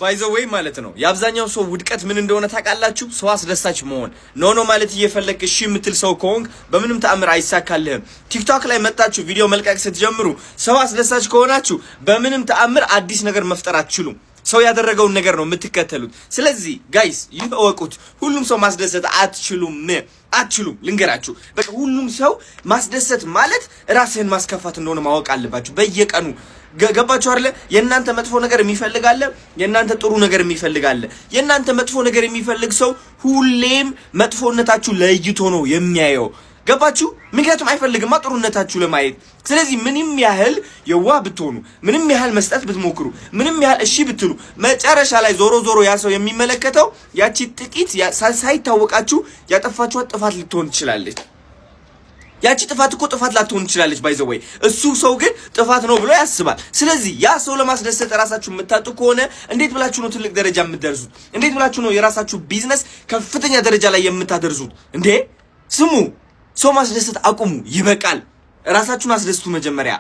ባይ ዘ ዌይ ማለት ነው የአብዛኛው ሰው ውድቀት ምን እንደሆነ ታውቃላችሁ? ሰው አስደሳች መሆን ኖ ማለት እየፈለክ እሺ የምትል ሰው ከሆንክ በምንም ተአምር አይሳካልህም። ቲክቶክ ላይ መጣችሁ ቪዲዮ መልቀቅ ስትጀምሩ ሰው አስደሳች ከሆናችሁ በምንም ተአምር አዲስ ነገር መፍጠር አትችሉም። ሰው ያደረገውን ነገር ነው የምትከተሉት። ስለዚህ ጋይስ ይወቁት፣ ሁሉም ሰው ማስደሰት አትችሉም። ልንገራችሁ፣ በቃ ሁሉም ሰው ማስደሰት ማለት ራስህን ማስከፋት እንደሆነ ማወቅ አለባችሁ በየቀኑ። ገባችሁ አይደለ? የእናንተ መጥፎ ነገር የሚፈልጋለ፣ የእናንተ ጥሩ ነገር የሚፈልጋለ። የእናንተ መጥፎ ነገር የሚፈልግ ሰው ሁሌም መጥፎነታችሁ ለይቶ ነው የሚያየው። ገባችሁ? ምክንያቱም አይፈልግማ ጥሩነታችሁ ለማየት። ስለዚህ ምንም ያህል የዋህ ብትሆኑ፣ ምንም ያህል መስጠት ብትሞክሩ፣ ምንም ያህል እሺ ብትሉ፣ መጨረሻ ላይ ዞሮ ያ ሰው የሚመለከተው ያቺ ጥቂት ሳይታወቃችሁ ያጠፋችኋት ጥፋት ልትሆን ትችላለች። ያቺ ጥፋት እኮ ጥፋት ላትሆን ትችላለች ባይ ዘ ወይ። እሱ ሰው ግን ጥፋት ነው ብሎ ያስባል። ስለዚህ ያ ሰው ለማስደሰት ራሳችሁ የምታጡ ከሆነ እንዴት ብላችሁ ነው ትልቅ ደረጃ የምትደርሱት? እንዴት ብላችሁ ነው የራሳችሁ ቢዝነስ ከፍተኛ ደረጃ ላይ የምታደርሱት? እንዴ ስሙ፣ ሰው ማስደሰት አቁሙ። ይበቃል። ራሳችሁን አስደስቱ መጀመሪያ።